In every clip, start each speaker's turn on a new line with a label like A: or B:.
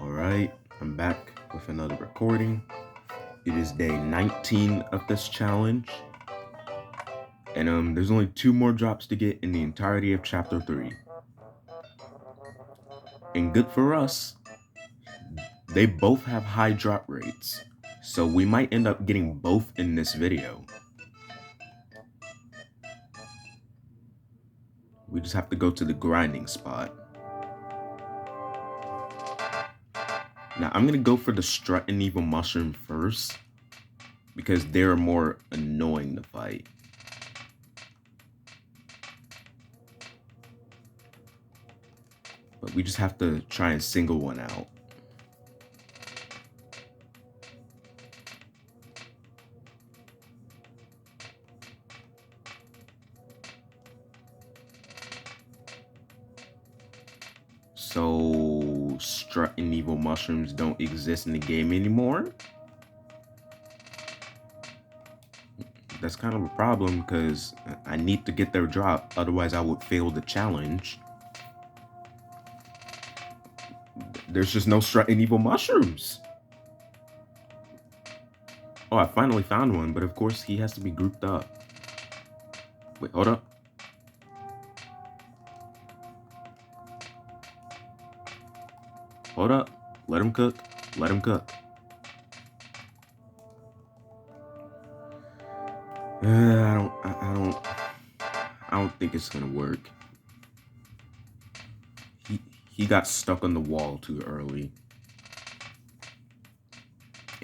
A: Alright, I'm back with another recording. It is day 19 of this challenge. And there's only 2 more drops to get in the entirety of chapter 3. And good for us, they both have high drop rates. So we might end up getting both in this video. We just have to go to the grinding spot. Now I'm gonna go for the Strut and Evil Mushroom first, because they're more annoying to fight. But we just have to try and single one out. So Strut and Evil Mushrooms don't exist in the game anymore? That's kind of a problem because I need to get their drop, otherwise I would fail the challenge. There's just no Strut and Evil Mushrooms. Oh, I finally found one, but of course he has to be grouped up. Wait, hold up. Hold up. Let him cook. Let him cook. I don't think it's gonna work. He got stuck on the wall too early.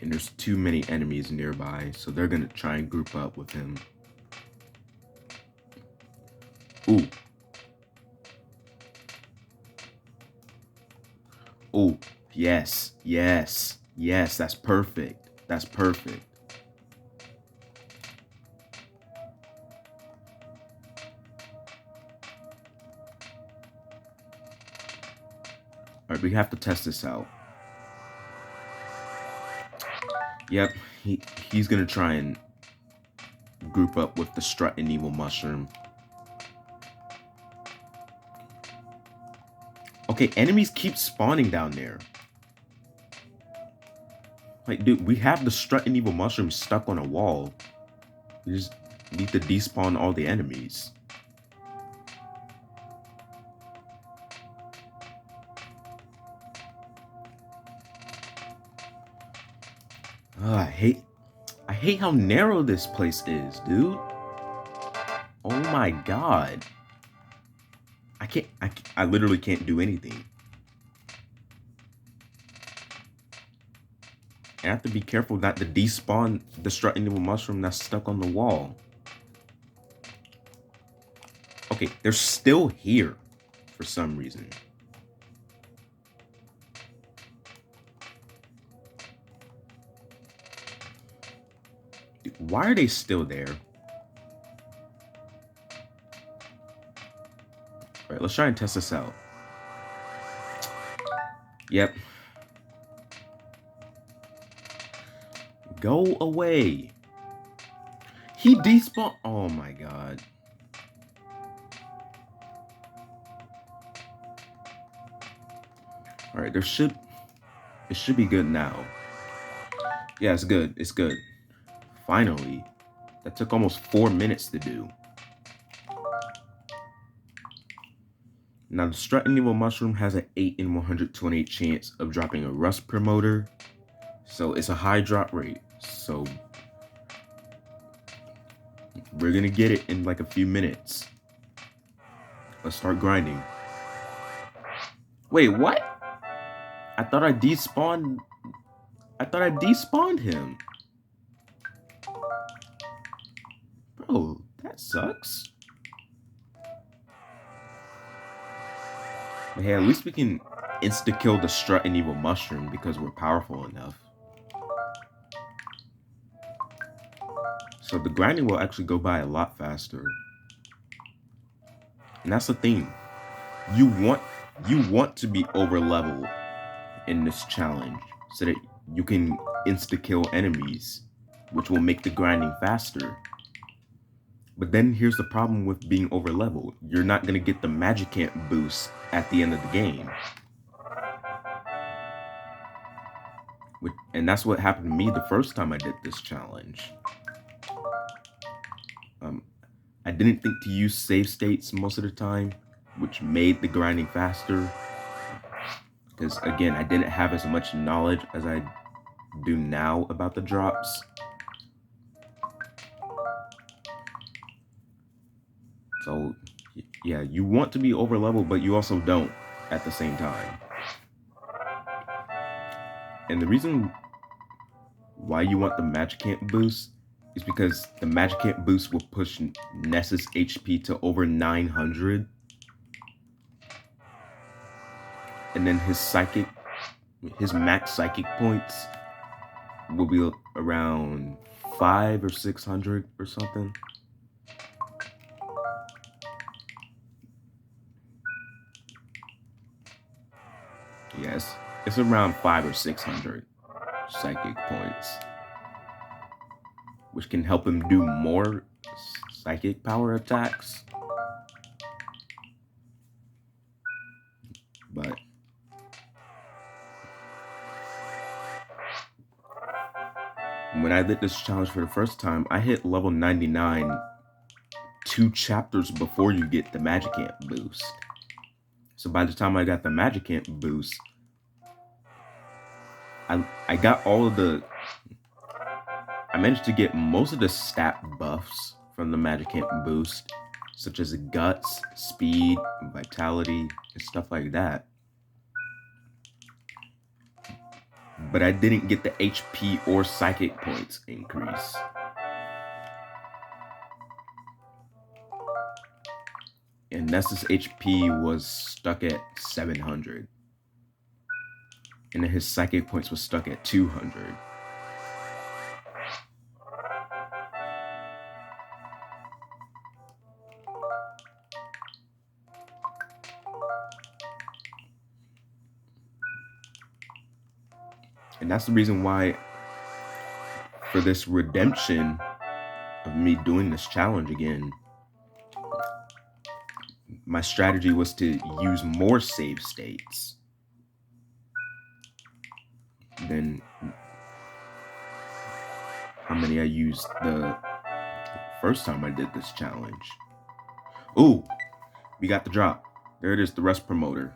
A: And there's too many enemies nearby, so they're gonna try and group up with him. Ooh. Oh, yes, yes, yes, that's perfect. That's perfect. All right, we have to test this out. Yep, he's gonna try and group up with the Strut and Evil Mushroom. Okay, enemies keep spawning down there. Like, dude, we have the Strut and Evil Mushroom stuck on a wall. We just need to despawn all the enemies. I hate how narrow this place is, dude. Oh my god. I literally can't do anything. I have to be careful not to despawn the Strut and Evil Mushroom that's stuck on the wall. Okay, they're still here for some reason. Dude, why are they still there? All right, let's try and test this out. Yep. Go away. He despawned. Oh my god. All right, it should be good now. Yeah, it's good. It's good. Finally. That took almost 4 minutes to do. Now, the Strut and Evil Mushroom has an 8 in 128 chance of dropping a Rust Promoter. So it's a high drop rate. So we're gonna get it in like a few minutes. Let's start grinding. Wait, what? I thought I despawned him. Bro, that sucks. But hey, at least we can insta-kill the Strut and Evil Mushroom because we're powerful enough. So the grinding will actually go by a lot faster. And that's the thing. You want to be over leveled in this challenge so that you can insta-kill enemies, which will make the grinding faster. But then here's the problem with being over leveled. You're not gonna get the Magicant boost at the end of the game. And that's what happened to me the first time I did this challenge. I didn't think to use save states most of the time, which made the grinding faster. Because again, I didn't have as much knowledge as I do now about the drops. So yeah, you want to be over leveled, but you also don't at the same time. And the reason why you want the Magicant boost is because the Magicant boost will push Ness's HP to over 900. And then his max psychic points will be around 500 or 600 or something. Yes, it's around 500 or 600 psychic points, which can help him do more psychic power attacks. But when I did this challenge for the first time, I hit level 99 2 chapters before you get the Magicant boost. So by the time I got the Magicant boost, I got all of the... I managed to get most of the stat buffs from the Magicant boost, such as guts, speed, vitality, and stuff like that. But I didn't get the HP or psychic points increase. And Ness's HP was stuck at 700. And then his psychic points was stuck at 200. And that's the reason why, for this redemption of me doing this challenge again, my strategy was to use more save states than how many I used the first time I did this challenge. Ooh, we got the drop. There it is, the rest promoter.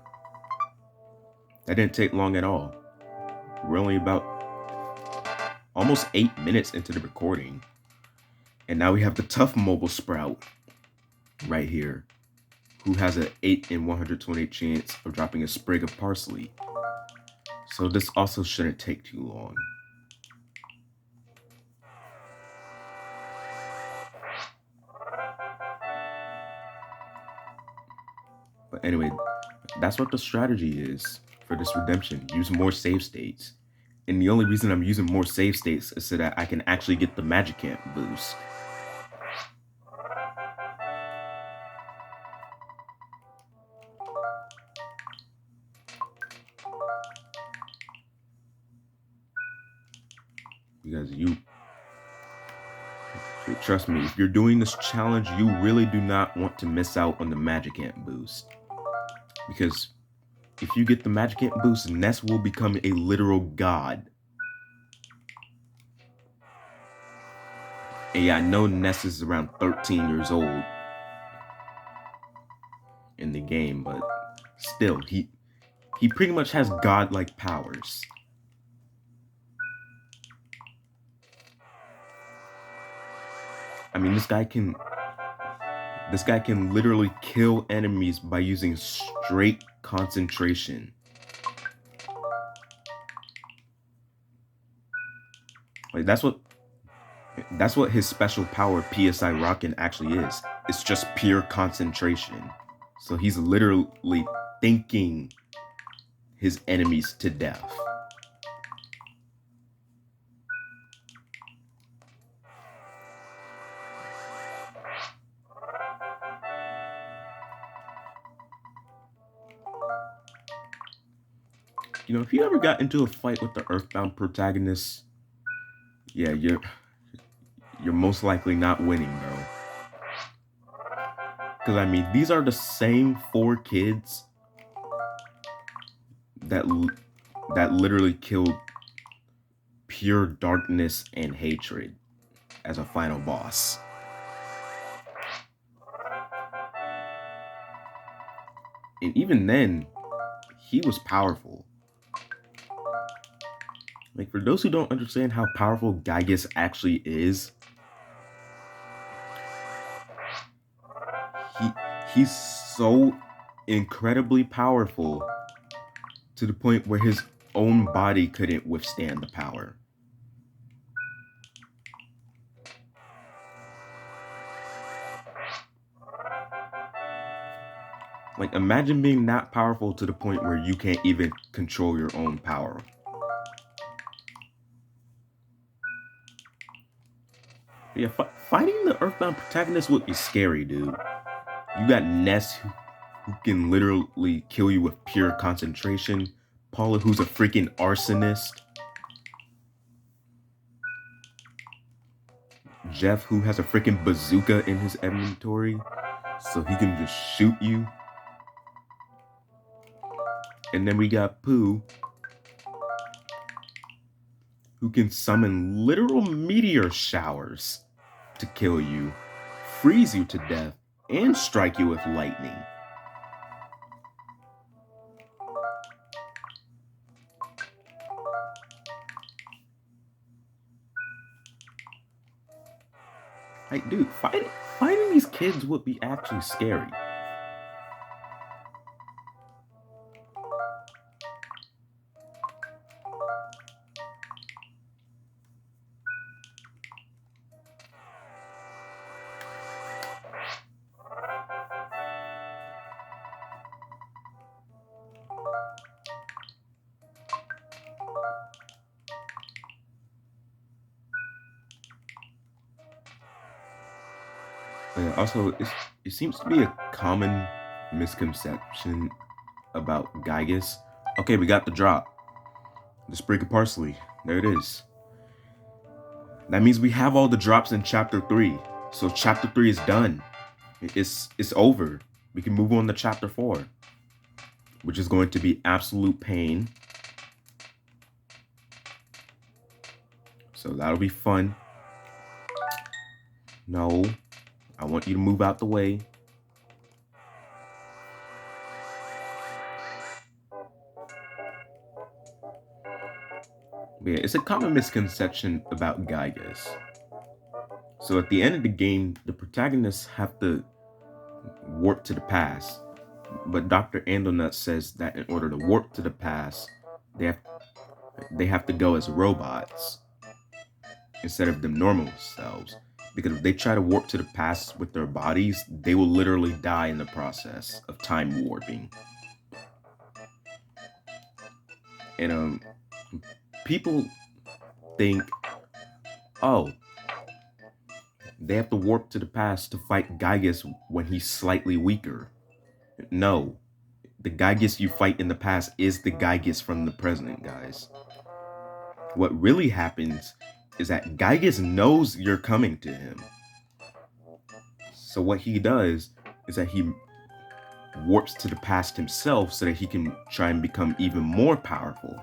A: That didn't take long at all. We're only about almost 8 minutes into the recording. And now we have the tough mobile sprout right here, who has an 8 in 128 chance of dropping a sprig of parsley. So this also shouldn't take too long. But anyway, that's what the strategy is for this redemption. Use more save states. And the only reason I'm using more save states is so that I can actually get the Magicant boost. Because trust me, if you're doing this challenge, you really do not want to miss out on the Magicant boost. Because if you get the Magicant boost, Ness will become a literal god. And yeah, I know Ness is around 13 years old in the game, but still, he pretty much has godlike powers. I mean, this guy can literally kill enemies by using straight concentration. Like that's what his special power, PSI Rockin', actually is. It's just pure concentration. So he's literally thinking his enemies to death. You know, if you ever got into a fight with the EarthBound protagonist, yeah, you're most likely not winning, bro. Because I mean, these are the same 4 kids that literally killed pure darkness and hatred as a final boss. And even then, he was powerful. Like, for those who don't understand how powerful Gygas actually is, he's so incredibly powerful to the point where his own body couldn't withstand the power. Like, imagine being that powerful to the point where you can't even control your own power. Yeah, fighting the Earthbound protagonist would be scary, dude. You got Ness, who can literally kill you with pure concentration. Paula, who's a freaking arsonist. Jeff, who has a freaking bazooka in his inventory, so he can just shoot you. And then we got Pooh, who can summon literal meteor showers to kill you, freeze you to death, and strike you with lightning. Like, dude, fighting these kids would be actually scary. Also, it seems to be a common misconception about Gygas. Okay, we got the drop. The sprig of parsley. There it is. That means we have all the drops in chapter 3. So chapter 3 is done. It's over. We can move on to chapter 4, which is going to be absolute pain. So that'll be fun. No, I want you to move out the way. Yeah, it's a common misconception about Gygas. So at the end of the game, the protagonists have to warp to the past. But Dr. Andonut says that in order to warp to the past, they have to go as robots instead of them normal selves. Because if they try to warp to the past with their bodies, they will literally die in the process of time warping. And people think, oh, they have to warp to the past to fight Gygas when he's slightly weaker. No, the Gygas you fight in the past is the Gygas from the present, guys. What really happens is that Gygas knows you're coming to him. So what he does is that he warps to the past himself so that he can try and become even more powerful.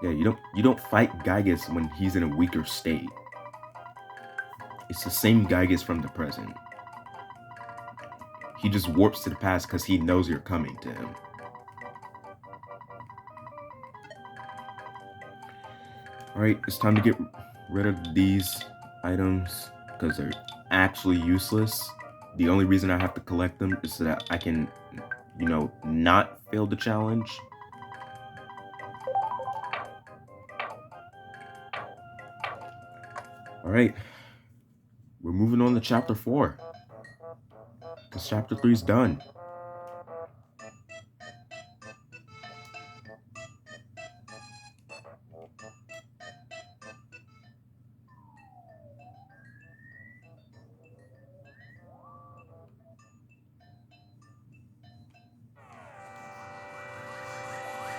A: Yeah, you don't fight Gygas when he's in a weaker state. It's the same Gygas from the present. He just warps to the past because he knows you're coming to him. Alright, it's time to get rid of these items because they're actually useless. The only reason I have to collect them is so that I can, not fail the challenge. Alright, we're moving on to chapter 4. Because chapter 3 is done.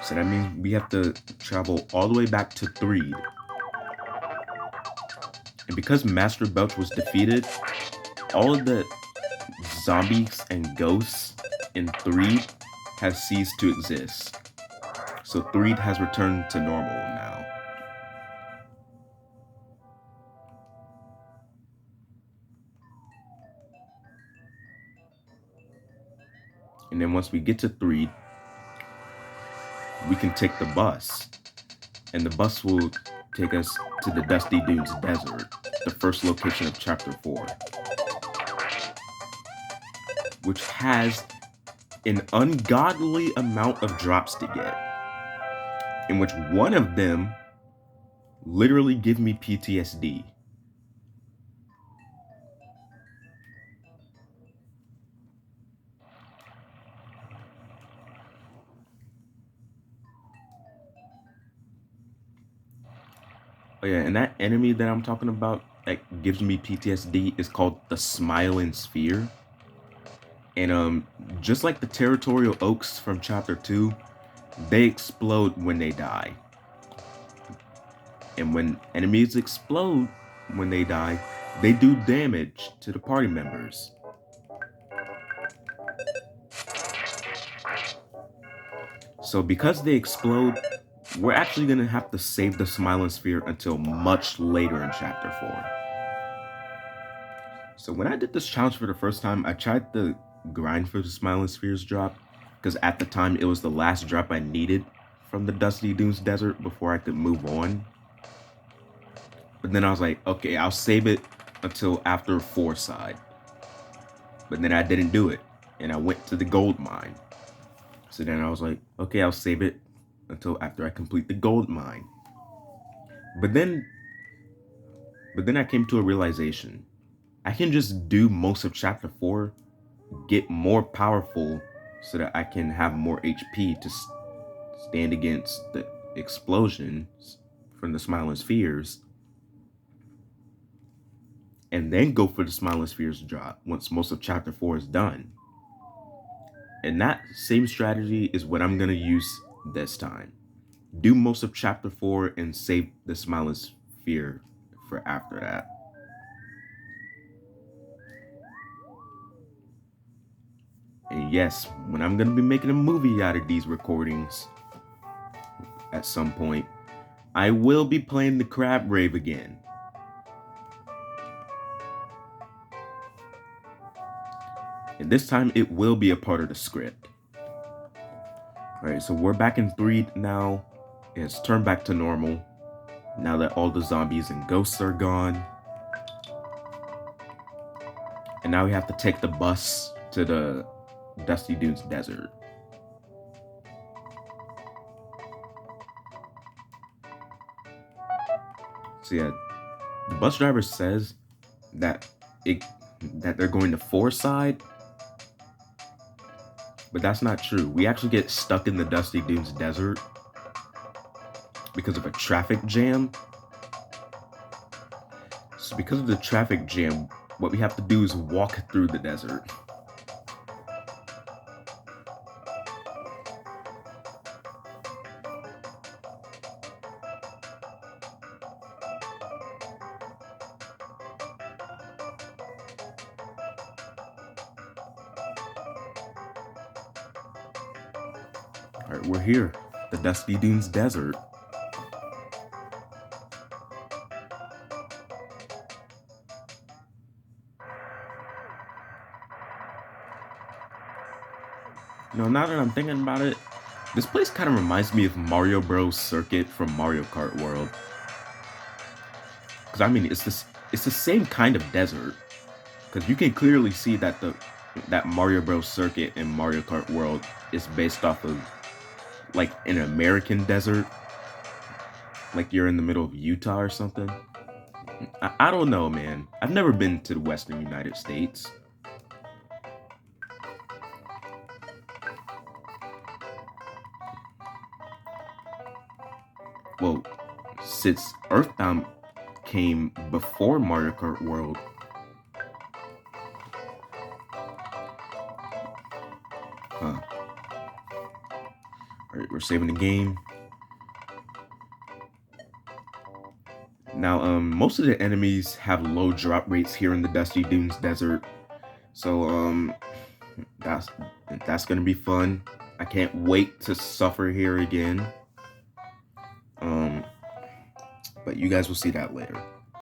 A: So that means we have to travel all the way back to Threed. And because Master Belch was defeated, all of the zombies and ghosts in Threed has ceased to exist. So Threed has returned to normal now. And then once we get to Threed, we can take the bus. And the bus will take us to the Dusty Dunes Desert, the first location of Chapter 4. Which has an ungodly amount of drops to get. In which one of them literally give me PTSD. Oh yeah, and that enemy that I'm talking about that gives me PTSD is called the Smiling Sphere. And just like the Territorial Oaks from Chapter 2, they explode when they die. And when enemies explode when they die, they do damage to the party members. So because they explode, we're actually going to have to save the Smiling Sphere until much later in Chapter 4. So when I did this challenge for the first time, I tried to grind for the Smiling Sphere's drop, because at the time it was the last drop I needed from the Dusty Dunes Desert before I could move on. But then I was like, okay, I'll save it until after 4 side. But then I didn't do it, and I went to the gold mine. So then I was like, okay, I'll save it until after I complete the gold mine. But then I came to a realization. I can just do most of Chapter 4, get more powerful so that I can have more HP to stand against the explosions from the Smiling Spheres, and then go for the Smiling Spheres drop once most of Chapter 4 is done. And that same strategy is what I'm going to use this time. Do most of Chapter 4 and save the Smiling Sphere for after that. And yes, when I'm going to be making a movie out of these recordings at some point, I will be playing the Crab Rave again. And this time it will be a part of the script. Alright, so we're back in Threed now. It's turned back to normal now that all the zombies and ghosts are gone. And now we have to take the bus to the Dusty Dunes Desert. So yeah, the bus driver says that they're going to 4 side, but that's not true. We actually get stuck in the Dusty Dunes Desert because of a traffic jam. So because of the traffic jam, what we have to do is walk through the desert. Alright, we're here, the Dusty Dunes Desert. You know, now that I'm thinking about it, this place kind of reminds me of Mario Bros. Circuit from Mario Kart World. Because I mean, it's the same kind of desert. Because you can clearly see that that Mario Bros. Circuit in Mario Kart World is based off of like an American desert, like you're in the middle of Utah or something. I don't know, man. I've never been to the Western United States. Well, since EarthBound came before Mario Kart World, Alright, we're saving the game. Now, most of the enemies have low drop rates here in the Dusty Dunes Desert. So, That's that's gonna be fun. I can't wait to suffer here again. Um, but you guys will see that later.